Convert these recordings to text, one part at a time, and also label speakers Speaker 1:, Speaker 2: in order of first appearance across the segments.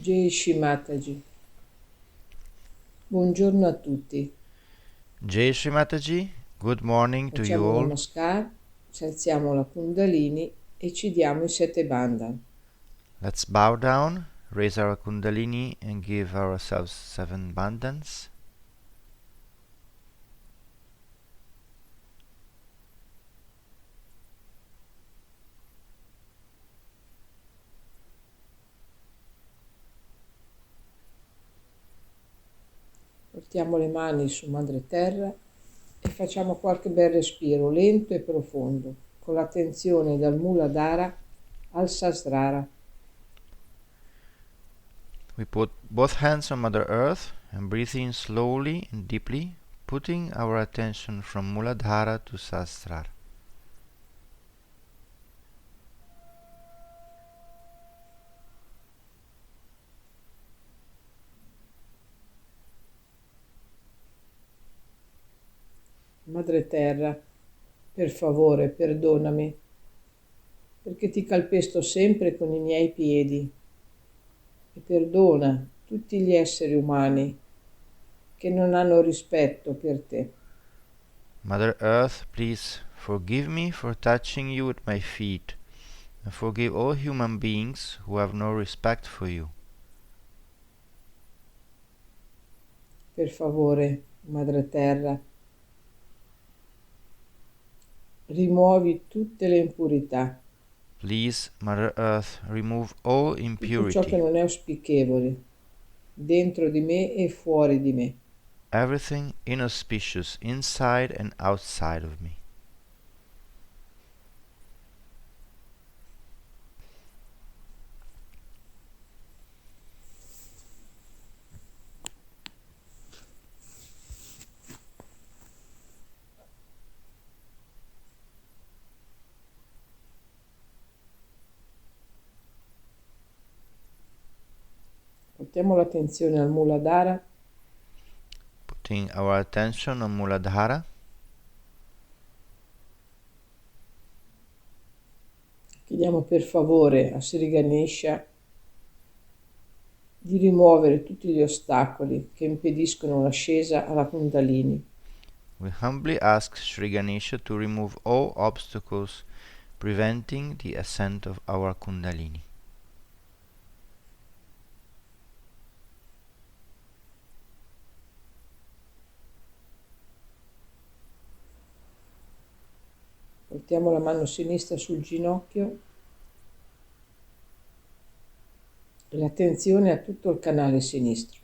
Speaker 1: Jai Shri Mataji. Buongiorno a tutti.
Speaker 2: Jai Shri Mataji, good morning to you
Speaker 1: Facciamo un
Speaker 2: all.
Speaker 1: namaskar, ci alziamo la kundalini e ci diamo i 7 bandhan.
Speaker 2: Let's bow down, raise our Kundalini, and give ourselves 7 bandhans.
Speaker 1: Portiamo le mani su madre terra e facciamo qualche bel respiro lento e profondo, con l'attenzione dal Muladhara al Sasrara.
Speaker 2: We put both hands on Mother Earth and breathe in slowly and deeply, putting our attention from Muladhara to Sahasrara.
Speaker 1: Madre terra, per favore, perdonami, perché ti calpesto sempre con i miei piedi e perdona tutti gli esseri umani che non hanno rispetto per te.
Speaker 2: Mother Earth, please forgive me for touching you with my feet, and forgive all human beings who have no respect for you.
Speaker 1: Per favore, Madre Terra, rimuovi tutte le impurità,
Speaker 2: Please, Mother Earth, remove all
Speaker 1: tutto ciò che
Speaker 2: impurity,
Speaker 1: non è auspicevole, dentro di me e fuori di me.
Speaker 2: everything inauspicious inside and outside of me.
Speaker 1: Portiamo l'attenzione al Muladhara,
Speaker 2: Putting our attention on Muladhara,
Speaker 1: chiediamo per favore a Sri Ganesha di rimuovere tutti gli ostacoli che impediscono l'ascesa alla Kundalini.
Speaker 2: we humbly ask Sri Ganesha to remove all obstacles preventing the ascent of our Kundalini.
Speaker 1: Portiamo la mano sinistra sul ginocchio e l'attenzione a tutto il canale sinistro.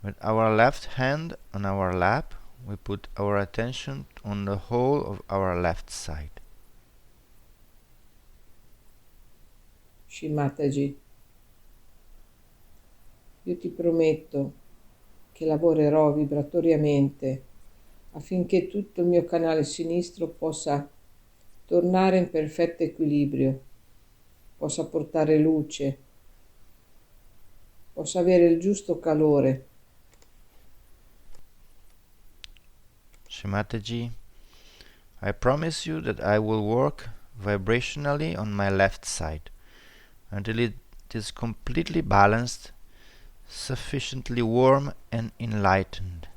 Speaker 2: With our left hand on our lap, we put our attention on the whole of our left side.
Speaker 1: Shri Mataji, io ti prometto che lavorerò vibratoriamente affinché tutto il mio canale sinistro possa tornare in perfetto equilibrio, possa portare luce, possa avere il giusto calore.
Speaker 2: Shrimataji, I promise you that I will work vibrationally on my left side until it is completely balanced, sufficiently warm and enlightened.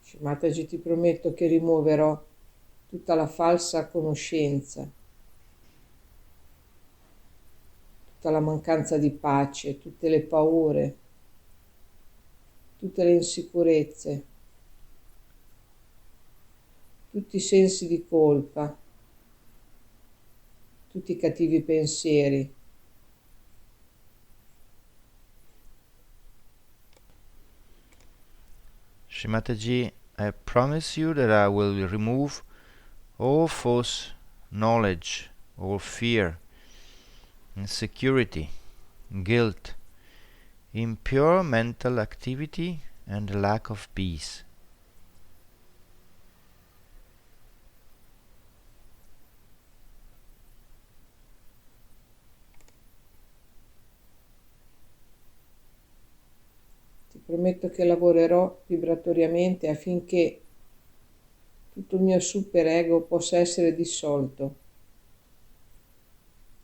Speaker 1: Shri Mataji, ti prometto che rimuoverò tutta la falsa conoscenza, tutta la mancanza di pace, tutte le paure, tutte le insicurezze, tutti i sensi di colpa, tutti i cattivi pensieri.
Speaker 2: Shrimataji, I promise you that I will remove all false knowledge, all fear, insecurity, guilt, impure mental activity, and lack of peace.
Speaker 1: prometto che lavorerò vibratoriamente affinché tutto il mio superego possa essere dissolto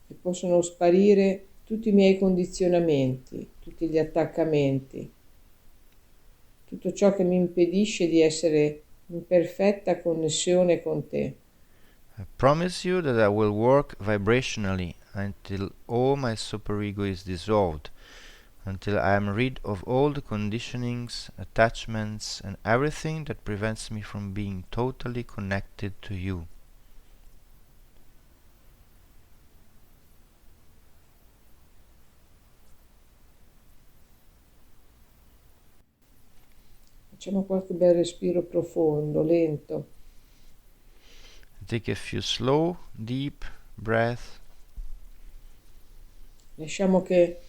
Speaker 1: e possano sparire tutti i miei condizionamenti, tutti gli attaccamenti, tutto ciò che mi impedisce di essere in perfetta connessione con te.
Speaker 2: I promise you that I will work vibrationally until all my superego is dissolved, until I am rid of all the conditionings, attachments, and everything that prevents me from being totally connected to you.
Speaker 1: Facciamo qualche bel respiro profondo, lento.
Speaker 2: Take a few slow, deep breaths.
Speaker 1: Lasciamo che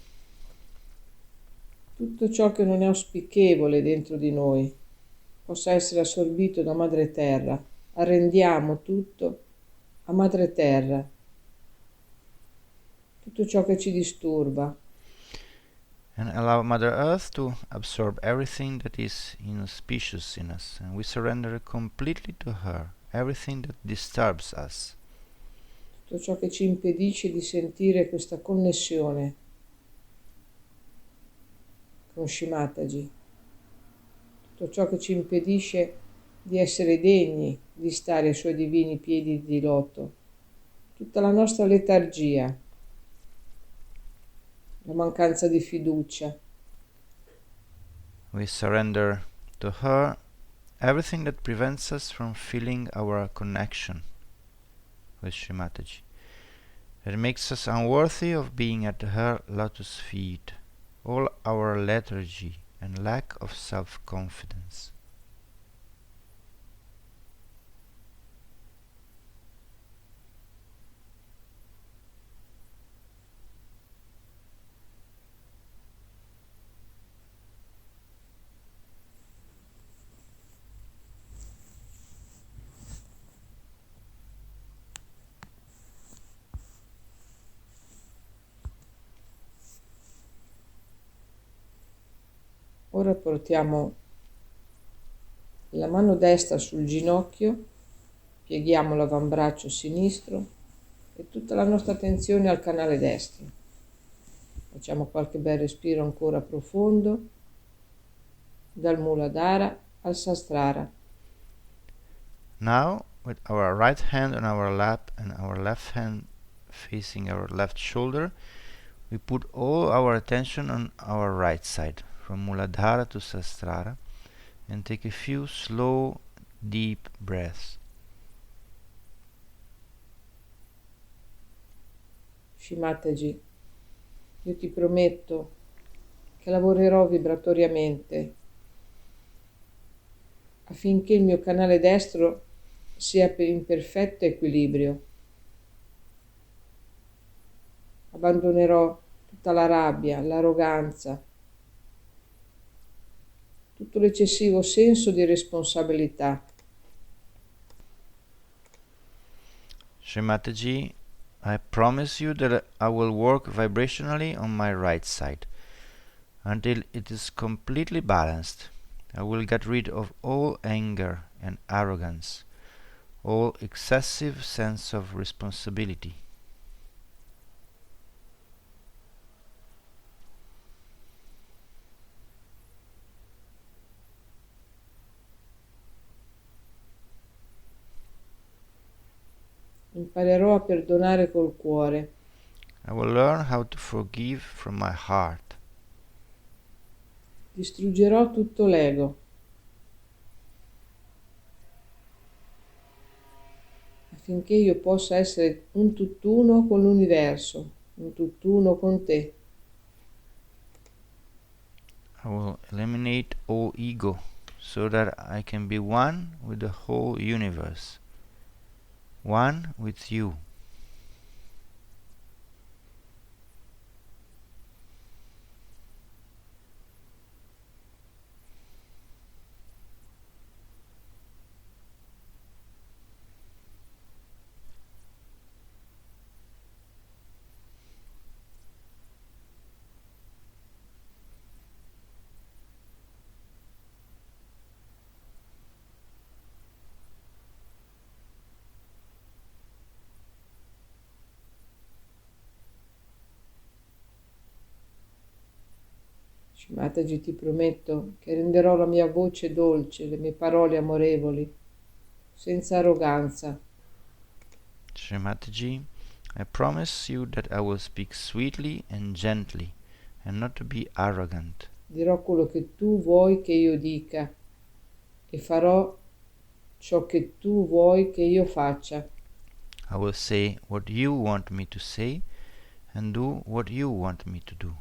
Speaker 1: tutto ciò che non è auspicevole dentro di noi possa essere assorbito da Madre Terra. Arrendiamo tutto a Madre Terra, tutto ciò che ci disturba.
Speaker 2: And allow Mother Earth to absorb everything that is inauspicious in us, and we surrender completely to her, everything that disturbs us.
Speaker 1: Tutto ciò che ci impedisce di sentire questa connessione con Shimataji, tutto ciò che ci impedisce di essere degni di stare ai suoi divini piedi di loto, tutta la nostra letargia, la mancanza di fiducia.
Speaker 2: We surrender to her everything that prevents us from feeling our connection with Shrimataji, that makes us unworthy of being at her lotus feet, all our lethargy and lack of self-confidence.
Speaker 1: Ora portiamo la mano destra sul ginocchio, pieghiamo l'avambraccio sinistro e tutta la nostra attenzione al canale destro. Facciamo qualche bel respiro ancora profondo, dal Muladhara al Sahasrara.
Speaker 2: Now, with our right hand on our lap and our left hand facing our left shoulder, we put all our attention on our right side, from Muladhara to Sahasrara, and take a few slow, deep breaths.
Speaker 1: Shimataji, io ti prometto che lavorerò vibratoriamente affinché il mio canale destro sia in perfetto equilibrio. Abbandonerò tutta la rabbia, l'arroganza, tutto l'eccessivo senso di responsabilità.
Speaker 2: Srimataji, I promise you that I will work vibrationally on my right side until it is completely balanced. I will get rid of all anger and arrogance, all excessive sense of responsibility.
Speaker 1: Imparerò a perdonare col cuore.
Speaker 2: I will learn how to forgive from my heart.
Speaker 1: Distruggerò tutto l'ego. Affinché io possa essere un tutt'uno con l'universo, un tutt'uno con te.
Speaker 2: I will eliminate all ego so that I can be one with the whole universe, one with you.
Speaker 1: Mataji, ti prometto che renderò la mia voce dolce, le mie parole amorevoli, senza arroganza.
Speaker 2: Mataji, I promise you that I will speak sweetly and gently, and not to be arrogant.
Speaker 1: Dirò quello che tu vuoi che io dica e farò ciò che tu vuoi che io faccia.
Speaker 2: I will say what you want me to say and do what you want me to do.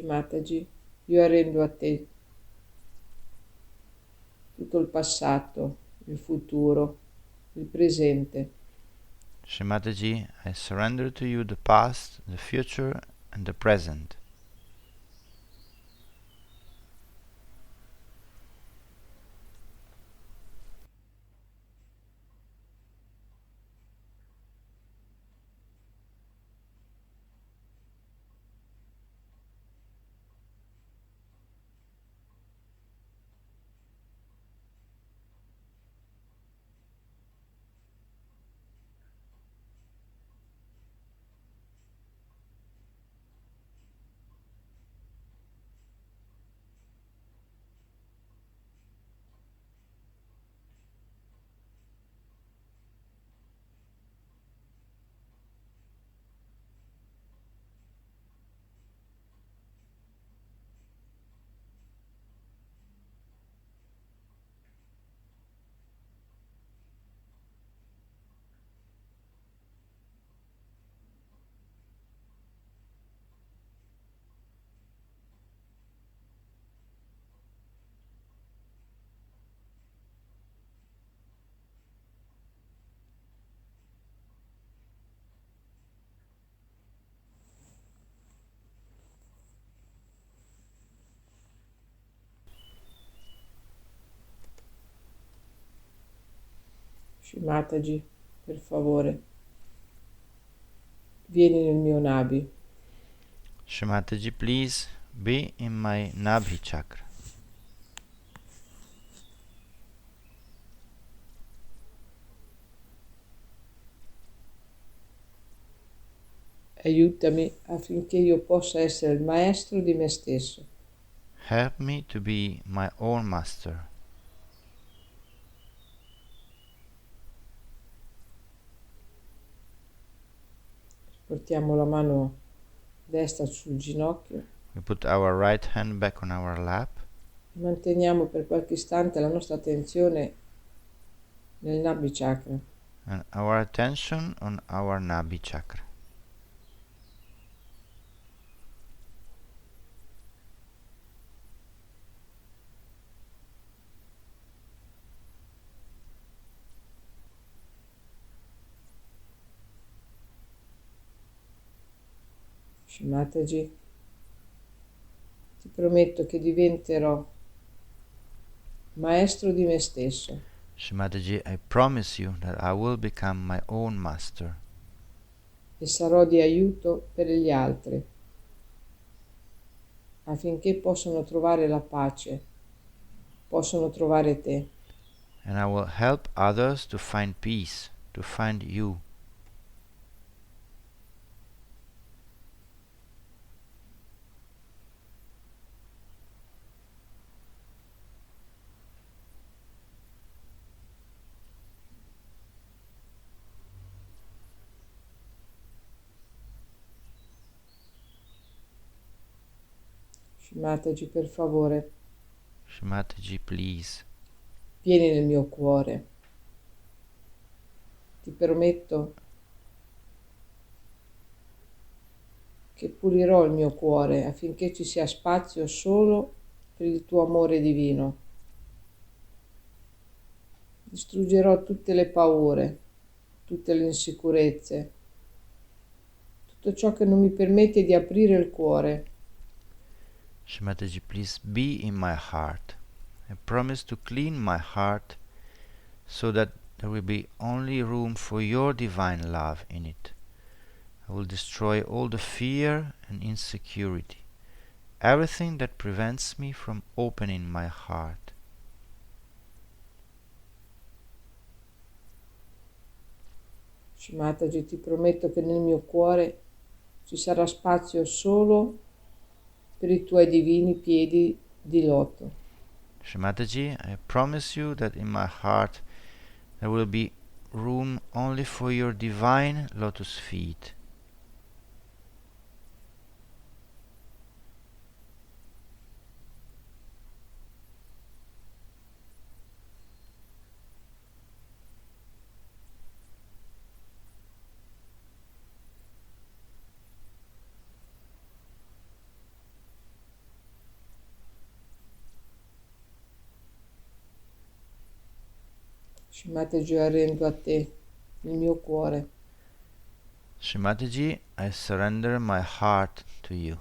Speaker 1: Mataji, io arrendo a te tutto il passato, il futuro, il presente.
Speaker 2: Mataji, I surrender to you the past, the future, and the present.
Speaker 1: Mataji, per favore, vieni nel mio nabi.
Speaker 2: Mataji, please be in my Nabhi chakra.
Speaker 1: Aiutami affinché io possa essere il maestro di me stesso.
Speaker 2: Help me to be my own master.
Speaker 1: Portiamo la mano destra sul ginocchio.
Speaker 2: We put our right hand back on our lap.
Speaker 1: Manteniamo per qualche istante la nostra attenzione nel Nabhi chakra.
Speaker 2: And our attention on our Nabhi chakra.
Speaker 1: Mataji, ti prometto che diventerò maestro di me stesso.
Speaker 2: Mataji, I promise you that I will become my own master.
Speaker 1: E sarò di aiuto per gli altri, affinché possano trovare la pace, possano trovare te.
Speaker 2: And I will help others to find peace, to find you.
Speaker 1: Mataji, per favore,
Speaker 2: Mataji, please.
Speaker 1: vieni nel mio cuore. Ti prometto che pulirò il mio cuore affinché ci sia spazio solo per il tuo amore divino. Distruggerò tutte le paure, tutte le insicurezze, tutto ciò che non mi permette di aprire il cuore.
Speaker 2: Mataji, please be in my heart. I promise to clean my heart so that there will be only room for your divine love in it. I will destroy all the fear and insecurity, everything that prevents me from opening my heart.
Speaker 1: Mataji, ti prometto che nel mio cuore ci sarà spazio solo per i tuoi divini piedi di loto.
Speaker 2: Mataji, I promise you that in my heart there will be room only for your divine lotus feet.
Speaker 1: Mataji, arrendo a te il mio cuore.
Speaker 2: Mataji, I surrender my heart to you.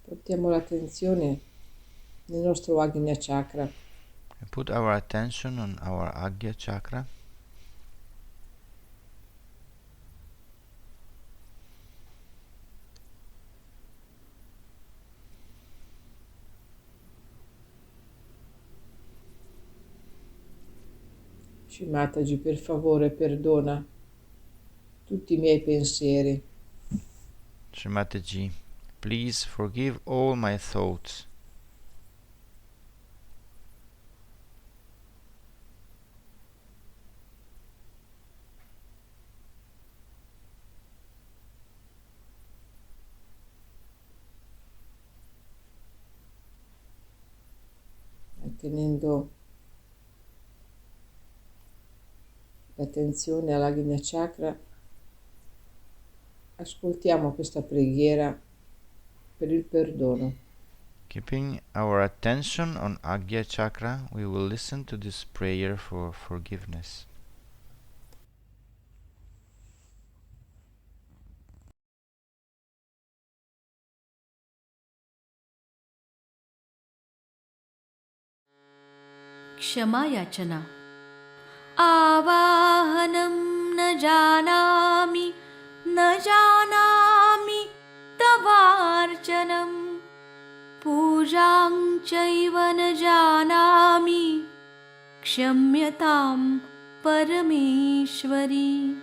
Speaker 1: Portiamo l'attenzione nel nostro Agnya Chakra.
Speaker 2: We put our attention on our Agya chakra.
Speaker 1: Mataji, per favore, perdona tutti i miei pensieri.
Speaker 2: Mataji, please forgive all my thoughts.
Speaker 1: Tenendo l'attenzione all'Agnya Chakra, ascoltiamo questa preghiera per il perdono.
Speaker 2: Keeping our attention on Agya chakra, we will listen to this prayer for forgiveness.
Speaker 3: क्षमा याचना. आवाहनं न जानामि तवार्चनं. पूजां चैव न जानामि, क्षम्यतां परमेश्वरी.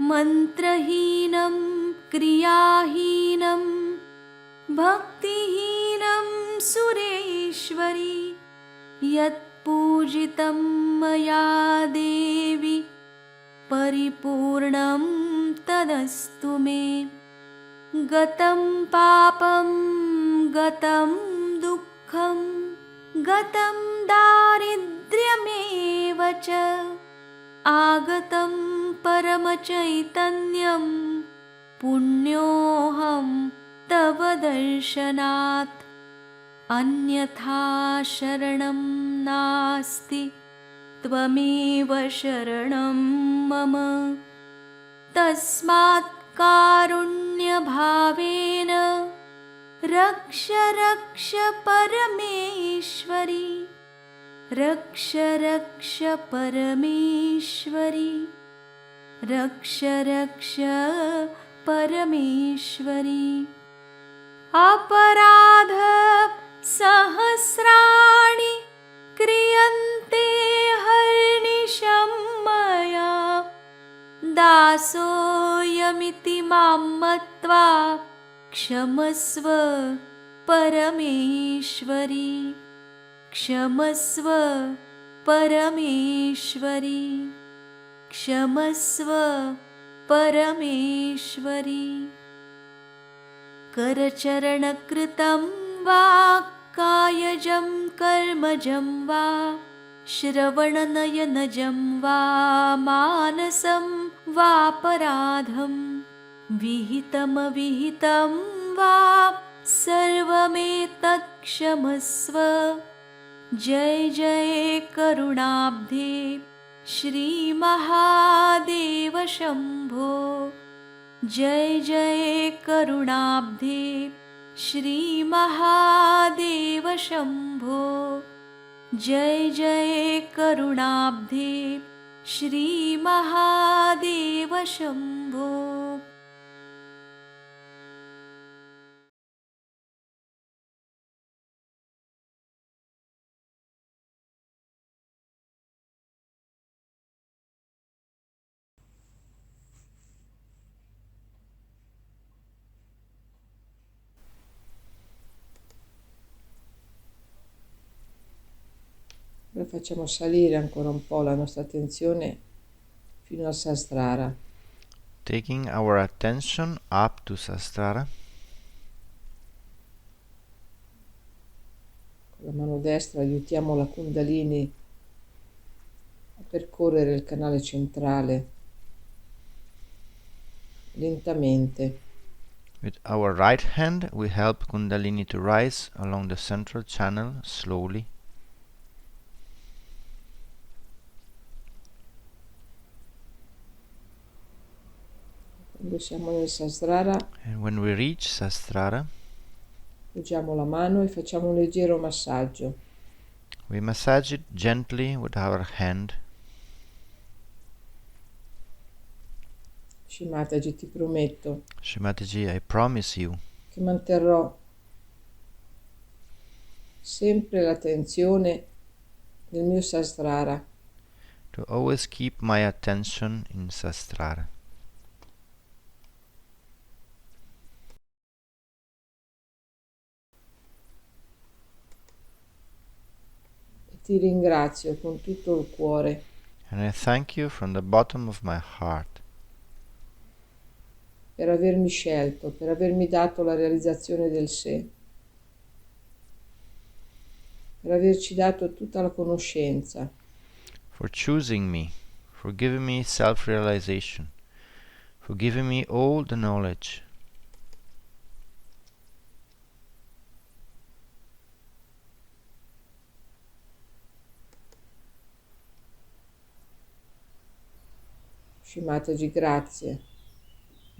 Speaker 3: मन्त्रहीनं क्रियाहीनं भक्तिहीनं सुरेश्वरी. यत्पूजितं मया देवी परिपूर्णं तदस्तु मे. गतं पापं गतं दुःखं गतं दारिद्र्यमेव च आगतं परमचैतन्यं पुण्योऽहं तव दर्शनात्. अन्यथा शरणं नास्ति, त्वमेव शरणं मम. तस्मात् कारुण्यभावेन रक्ष रक्ष परमेश्वरी. रक्ष रक्ष परमेश्वरी. रक्ष रक्ष परमेश्वरी. अपराध सहस्राणि क्रियन्ते हर्निशं मया. दासोऽयमिति मां मत्वा क्षमस्व परमेश्वरी. क्षमस्व परमेश्वरी. क्षमस्व परमेश्वरी. करचरणकृतं वा कायजं कर्मजं वा श्रवणनयनजं वा मानसं वापराधं विहितमविहितं वा सर्वमेतत् क्षमस्व। जय जय करुणाब्धे श्रीमहादेव शम्भो। जय जय करुणाब्धे श्रीमहादेव शम्भो। जय जय करुणाब्धे श्रीमहादेव Shambho.
Speaker 1: Ora facciamo salire ancora un po' la nostra attenzione fino al Sahasrara.
Speaker 2: Taking our attention up to Sahasrara.
Speaker 1: Con la mano destra aiutiamo la Kundalini a percorrere il canale centrale lentamente.
Speaker 2: With our right hand we help Kundalini to rise along the central channel slowly.
Speaker 1: Quando siamo nel Sahasrara,
Speaker 2: And when we reach Sahasrara,
Speaker 1: poggiamo la mano e facciamo un leggero massaggio.
Speaker 2: we massage it gently with our hand.
Speaker 1: Shimataji, ti prometto
Speaker 2: Shrimataji, I promise you
Speaker 1: che manterrò sempre l'attenzione nel mio Sahasrara.
Speaker 2: to always keep my attention in Sahasrara.
Speaker 1: E ti ringrazio con tutto il cuore
Speaker 2: And I thank you from the bottom of my heart
Speaker 1: per avermi scelto, per avermi dato la realizzazione del sé, per averci dato tutta la conoscenza,
Speaker 2: for choosing me, for giving me self-realization, for giving me all the knowledge.
Speaker 1: Shimataji, grazie,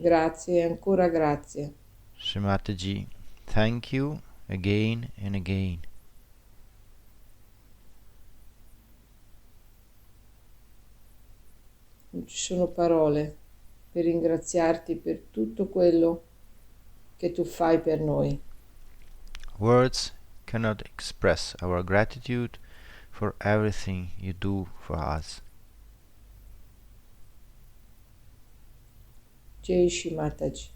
Speaker 1: grazie e ancora grazie.
Speaker 2: Shrimataji, thank you again and again.
Speaker 1: Non ci sono parole per ringraziarti per tutto quello che tu fai per noi.
Speaker 2: Words cannot express our gratitude for everything you do for us.
Speaker 1: Jai Shimataji.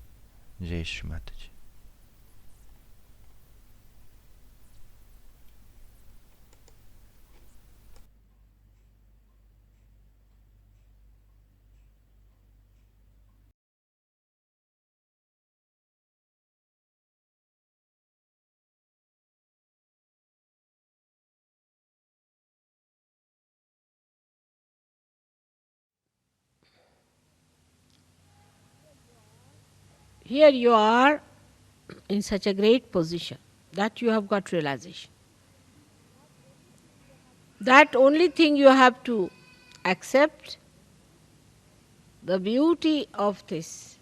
Speaker 2: Jai Shrimataji.
Speaker 4: Here you are in such a great position that you have got realization. That only thing you have to accept the beauty of this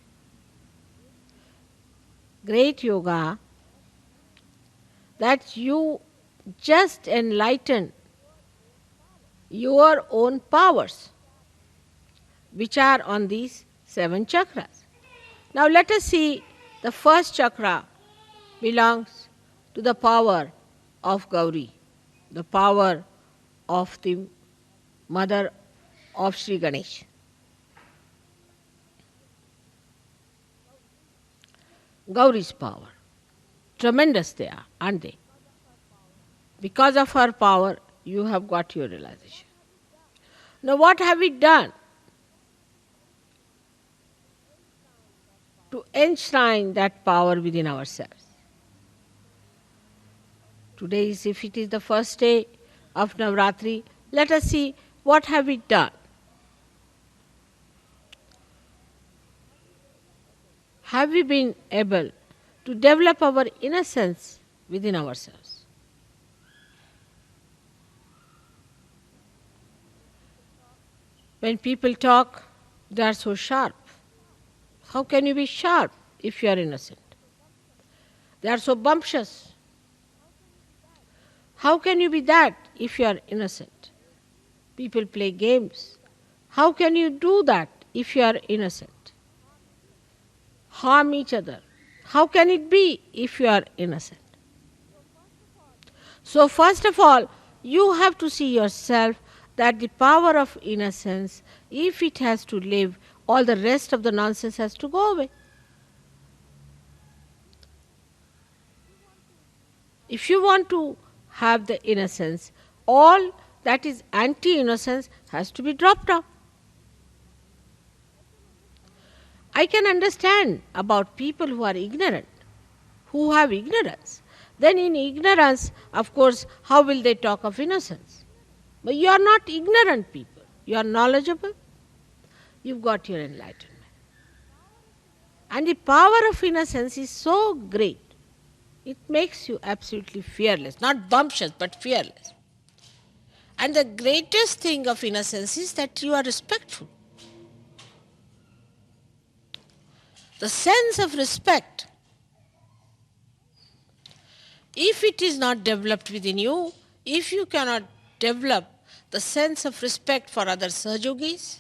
Speaker 4: great yoga, that you just enlighten your own powers which are on these 7 chakras. Now let us see, the first chakra belongs to the power of Gauri, the power of the mother of Sri Ganesh. Gauri's power, tremendous they are, aren't they? Because of her power, you have got your realization. Now what have we done to enshrine that power within ourselves? Today, if it is the first day of Navratri, let us see what have we done. have we been able to develop our innocence within ourselves? When people talk, they are so sharp. How can you be sharp if you are innocent? They are so bumptious. How can you be that if you are innocent? People play games. How can you do that if you are innocent? Harm each other. How can it be if you are innocent? So first of all, you have to see yourself that the power of innocence, if it has to live, all the rest of the nonsense has to go away. If you want to have the innocence, all that is anti-innocence has to be dropped off. I can understand about people who are ignorant, who have ignorance. Then in ignorance, of course, how will they talk of innocence? But you are not ignorant people. You are knowledgeable. You've got your enlightenment. And the power of innocence is so great. It makes you absolutely fearless. Not bumptious, but fearless. And the greatest thing of innocence is that you are respectful. The sense of respect, if it is not developed within you, if you cannot develop the sense of respect for other Sahajogis,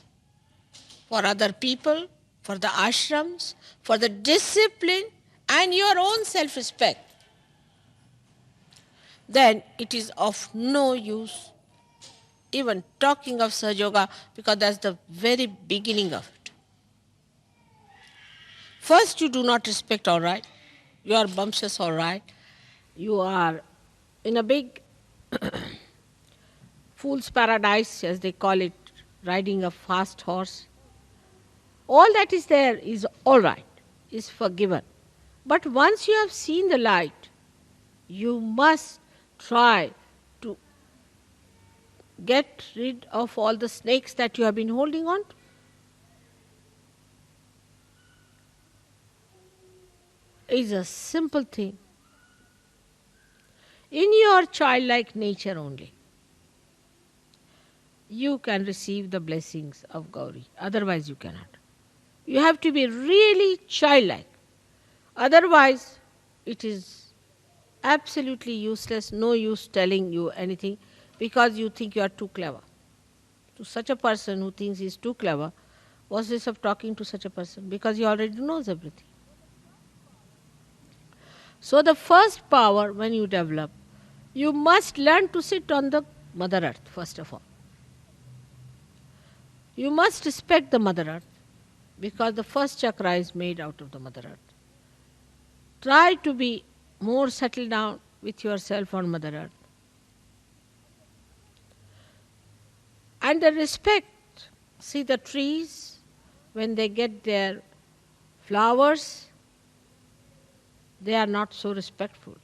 Speaker 4: for other people, for the ashrams, for the discipline and your own self-respect, then it is of no use even talking of Sahaja, because that's the very beginning of it. First, you do not respect, all right. You are bumptious, all right. You are in a big fool's paradise, as they call it, riding a fast horse. All that is there is all right, is forgiven. But once you have seen the light, you must try to get rid of all the snakes that you have been holding on to. It's a simple thing. In your childlike nature only, you can receive the blessings of Gauri. Otherwise you cannot. You have to be really childlike. Otherwise it is absolutely useless, no use telling you anything, because you think you are too clever. To such a person who thinks he is too clever, what's this of talking to such a person? Because he already knows everything. So the first power when you develop, you must learn to sit on the Mother Earth first of all. You must respect the Mother Earth, because the first chakra is made out of the Mother Earth. Try to be more settled down with yourself on Mother Earth. And the respect, see the trees, when they get their flowers, they are not so respectful.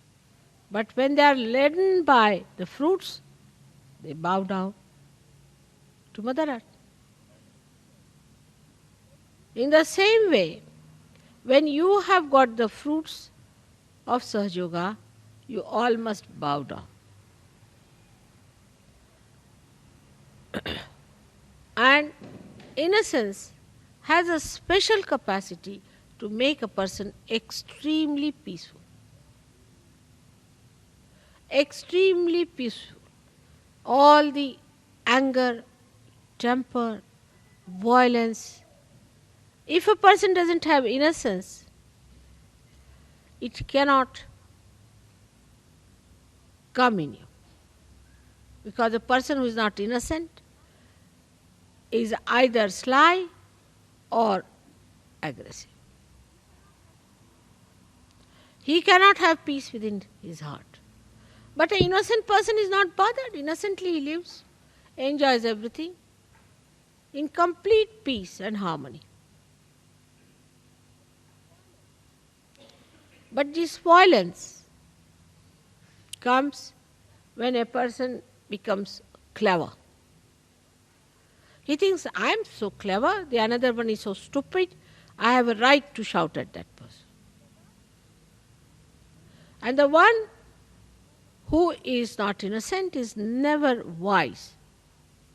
Speaker 4: But when they are laden by the fruits, they bow down to Mother Earth. In the same way, when you have got the fruits of Sahaja, you all must bow down. And innocence has a special capacity to make a person extremely peaceful. Extremely peaceful. All the anger, temper, violence. If a person doesn't have innocence, it cannot come in you. Because a person who is not innocent is either sly or aggressive. He cannot have peace within his heart. But an innocent person is not bothered. Innocently he lives, enjoys everything in complete peace and harmony. But this violence comes when a person becomes clever. He thinks, I am so clever, the another one is so stupid, I have a right to shout at that person. And the one who is not innocent is never wise.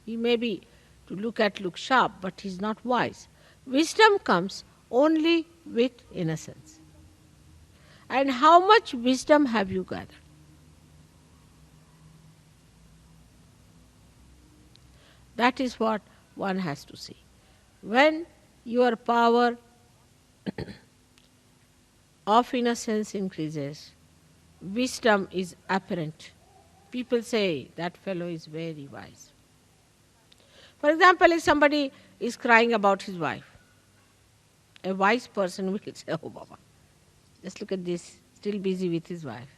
Speaker 4: He may be to look sharp, but he is not wise. Wisdom comes only with innocence. And how much wisdom have you gathered? That is what one has to see. When your power of innocence increases, wisdom is apparent. People say that fellow is very wise. For example, if somebody is crying about his wife, a wise person will say, oh Baba, just look at this, still busy with his wife.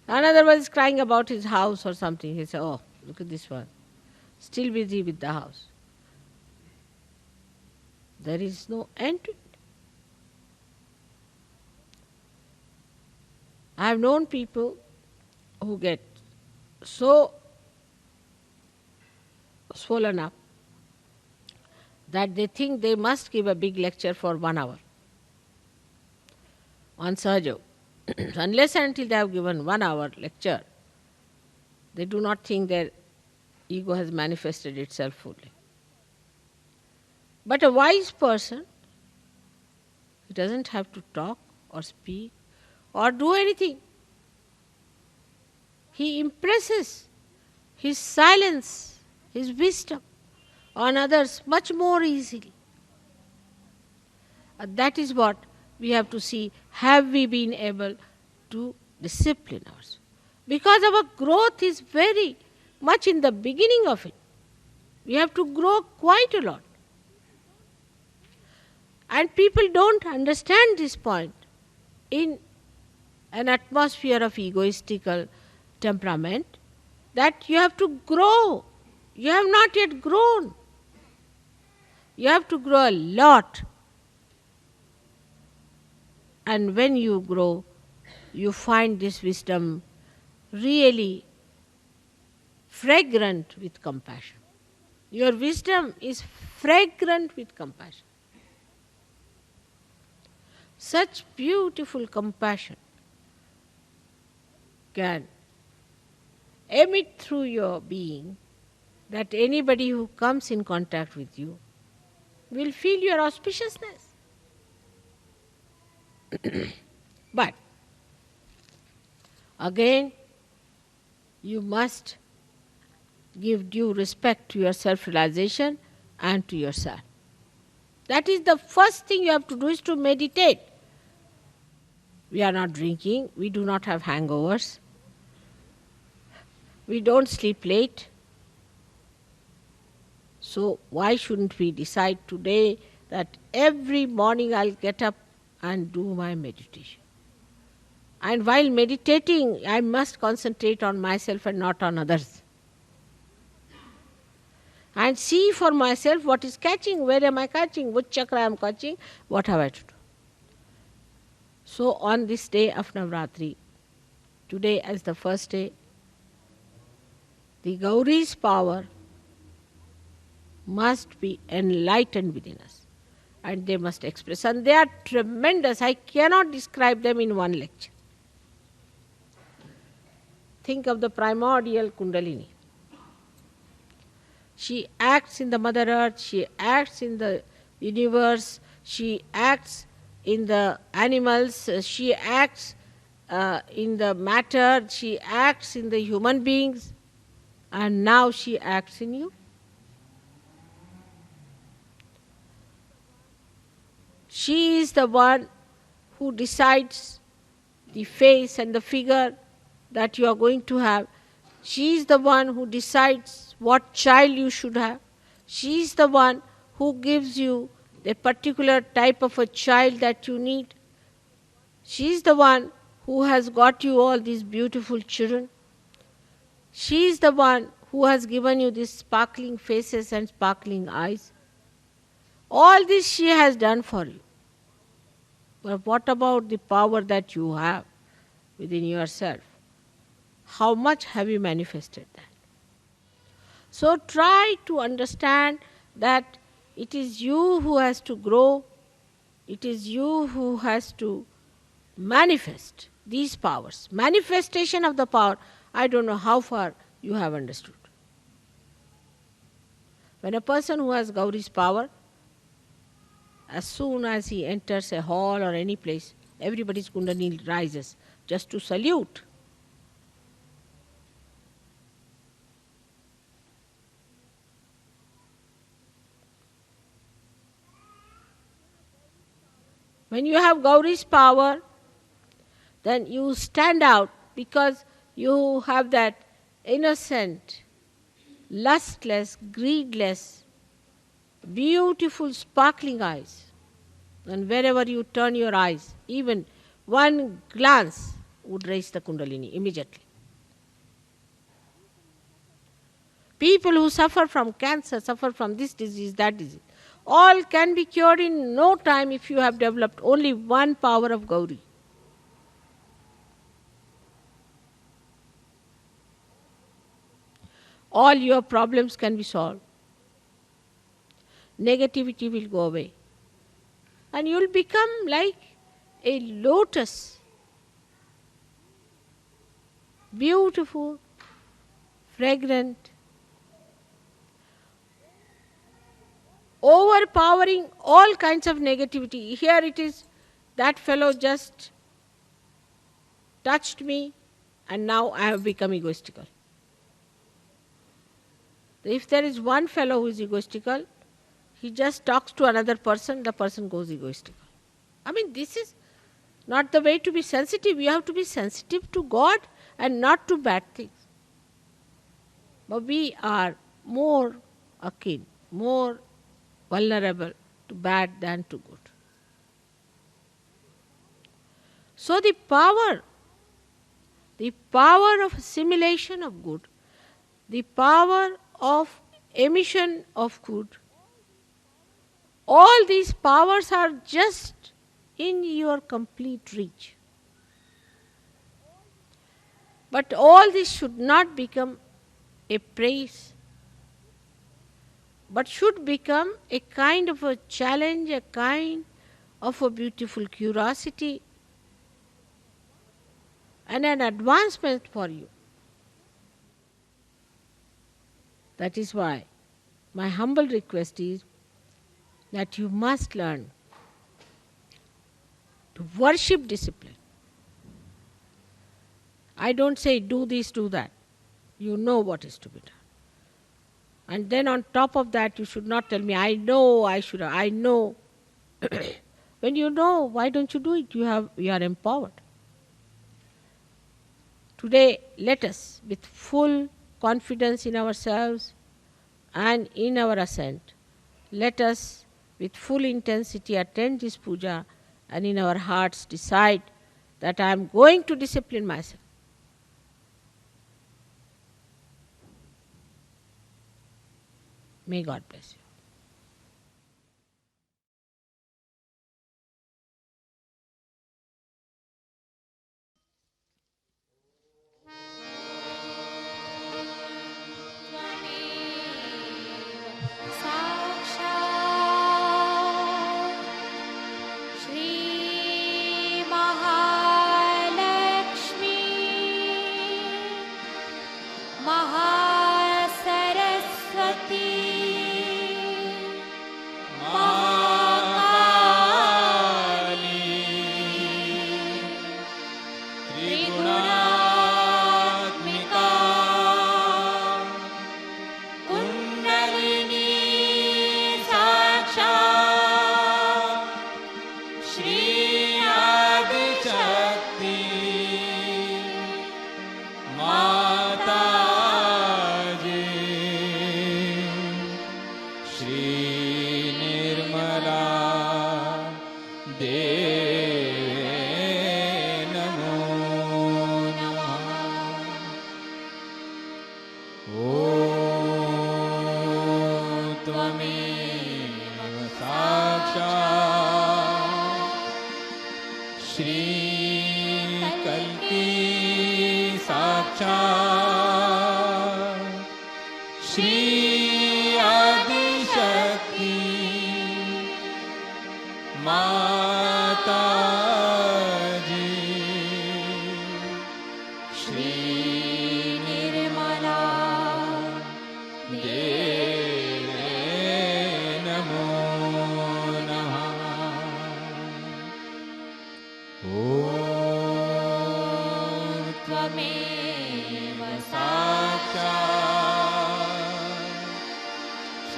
Speaker 4: Another one is crying about his house or something, he'll say, oh, look at this one, still busy with the house. There is no end to it. I have known people who get so swollen up that they think they must give a big lecture for 1 hour on Sahaja. Unless and until they have given 1 hour lecture, they do not think their ego has manifested itself fully. But a wise person, he doesn't have to talk or speak or do anything. He impresses his silence, his wisdom on others much more easily. That is what we have to see. Have we been able to discipline ourselves? Because our growth is very much in the beginning of it. We have to grow quite a lot. And people don't understand this point. In an atmosphere of egoistical temperament, that you have to grow. You have not yet grown. You have to grow a lot. And when you grow, you find this wisdom really fragrant with compassion. Your wisdom is fragrant with compassion. Such beautiful compassion can emit through your being that anybody who comes in contact with you will feel your auspiciousness. But again, you must give due respect to your self-realization and to yourself. That is the first thing you have to do, is to meditate. We are not drinking, we do not have hangovers, we don't sleep late. So why shouldn't we decide today that every morning I'll get up and do my meditation? And while meditating, I must concentrate on myself and not on others. And see for myself what is catching, where am I catching, which chakra I am catching, what have I to do. So on this day of Navratri, today as the first day, the Gauri's power must be enlightened within us. And they must express. And they are tremendous. I cannot describe them in one lecture. Think of the primordial Kundalini. She acts in the Mother Earth, she acts in the universe, she acts in the animals, she acts in the matter, she acts in the human beings, and now she acts in you. She is the one who decides the face and the figure that you are going to have. She is the one who decides what child you should have. She is the one who gives you the particular type of a child that you need. She is the one who has got you all these beautiful children. She is the one who has given you these sparkling faces and sparkling eyes. All this she has done for you. But what about the power that you have within yourself? How much have you manifested that? So try to understand that it is you who has to grow It is you who has to manifest these powers. Manifestation of the power, I don't know how far you have understood. When a person who has Gauri's power, as soon as he enters a hall or any place, everybody's Kundalini rises just to salute. When you have Gauri's power, then you stand out because you have that innocent, lustless, greedless, beautiful, sparkling eyes. And wherever you turn your eyes, even one glance would raise the Kundalini immediately. People who suffer from cancer, suffer from this disease, that disease, all can be cured in no time if you have developed only one power of Gauri. All your problems can be solved. Negativity will go away. And you will become like a lotus. Beautiful, fragrant, overpowering all kinds of negativity. Here it is, that fellow just touched me and now I have become egoistical. If there is one fellow who is egoistical, he just talks to another person, the person goes egoistical. I mean, this is not the way to be sensitive. You have to be sensitive to God and not to bad things. But we are more akin, more vulnerable to bad than to good. So the power of assimilation of good, the power of emission of good, all these powers are just in your complete reach. But all this should not become a praise, but should become a kind of a challenge, a kind of a beautiful curiosity and an advancement for you. That is why my humble request is that you must learn to worship discipline. I don't say do this, do that. You know what is to be done. And then on top of that, you should not tell me, I know, I know. When you know, why don't you do it? You are empowered. Today, let us, with full confidence in ourselves and in our ascent, let us with full intensity attend this puja and in our hearts decide that I am going to discipline myself. May God bless you.
Speaker 5: Shri Adi Shakti Ma माताजी। श्री निर्मला देवे नमो नमः। ॐ त्वमेव साक्षात्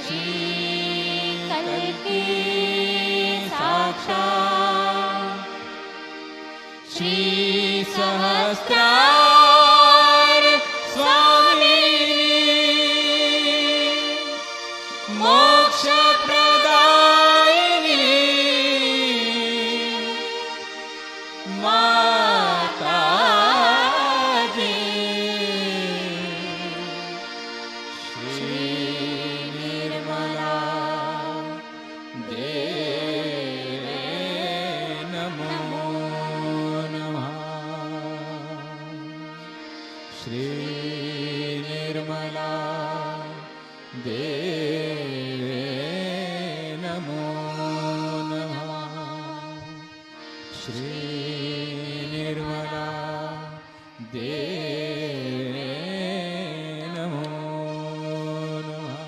Speaker 5: श्रीकल्की साक्षात् श्रीसहस्रार स्वामिनी मोक्षप्रदायिनी माताजी। श्री निर्मला देवे नमो नमः। श्री निर्मला देवे नमो नमः। श्री निर्मला देवे नमो नमः।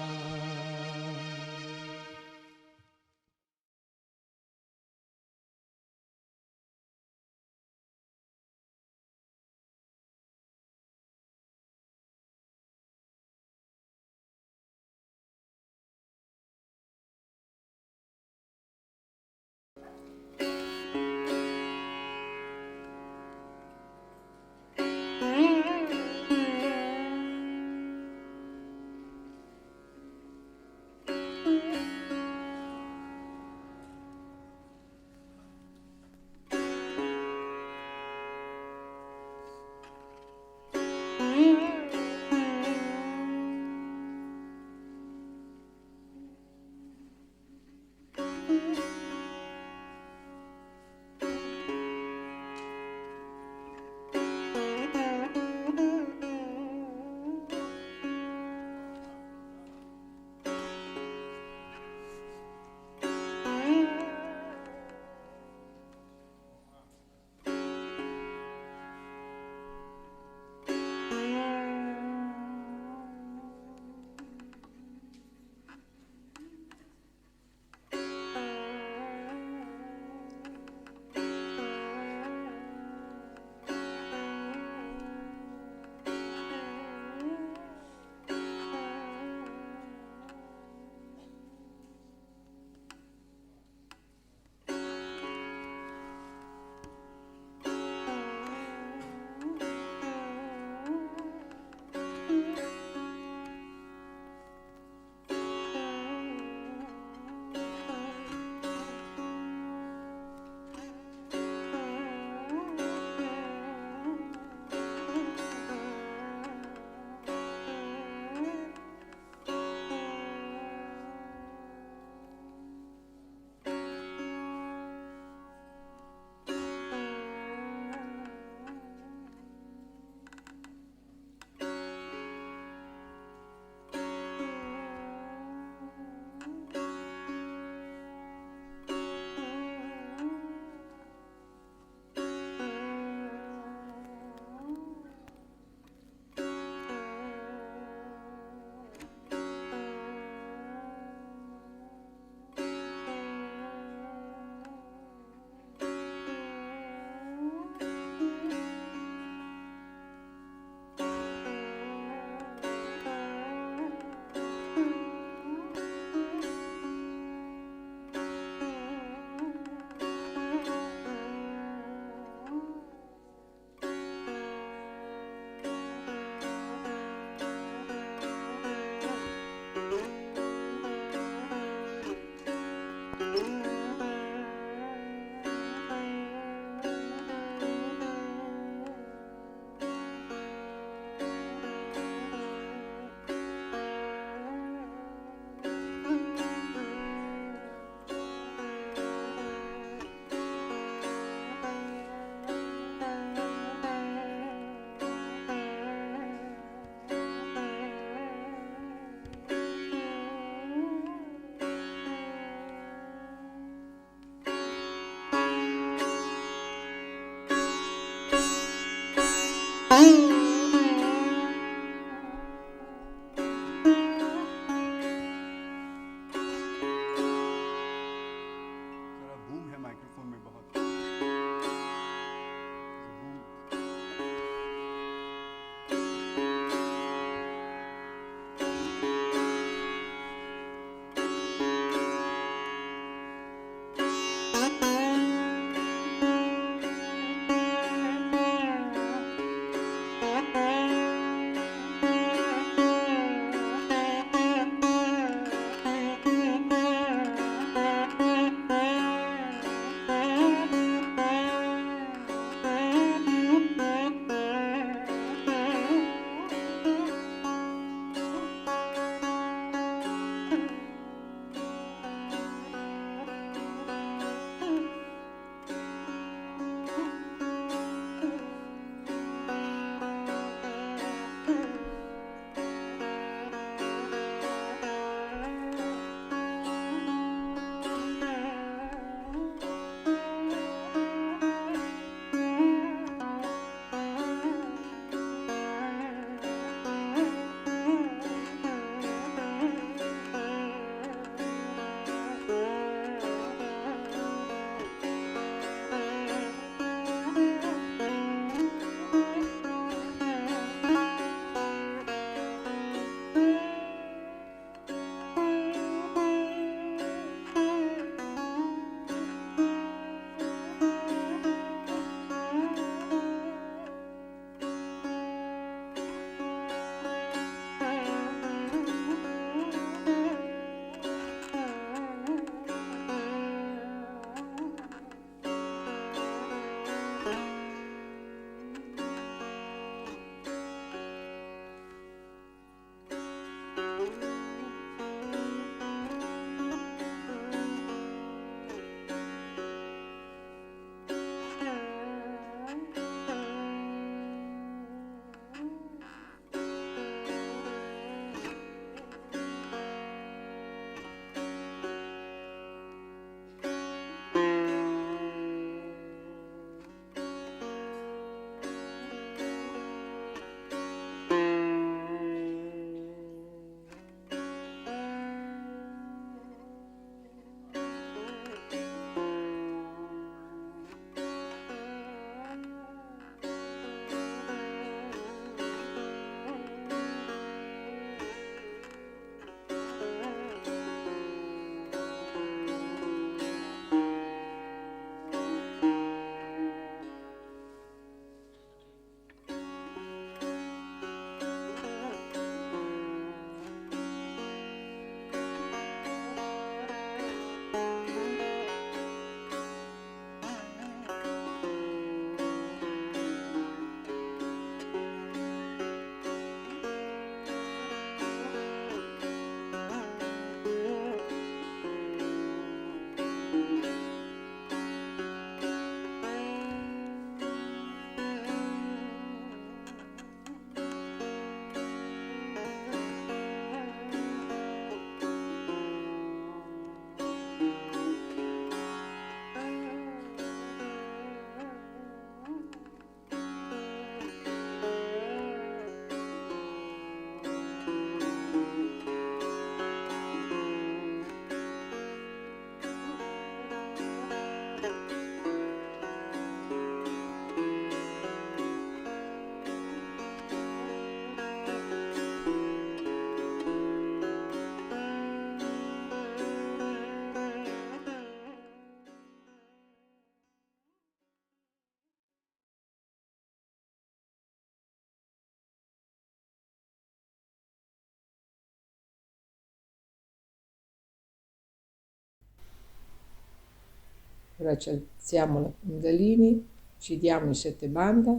Speaker 1: Ora ci alziamo la Kundalini, ci diamo in 7 banda.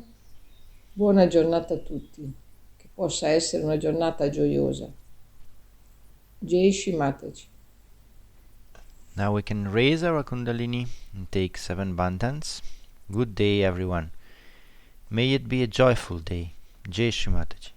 Speaker 1: Buona giornata a tutti, che possa essere una giornata gioiosa. Jai Shri Mataji.
Speaker 2: Now we can raise our Kundalini and take 7 bandhans. Good day, everyone. May it be a joyful day. Jai Shri Mataji.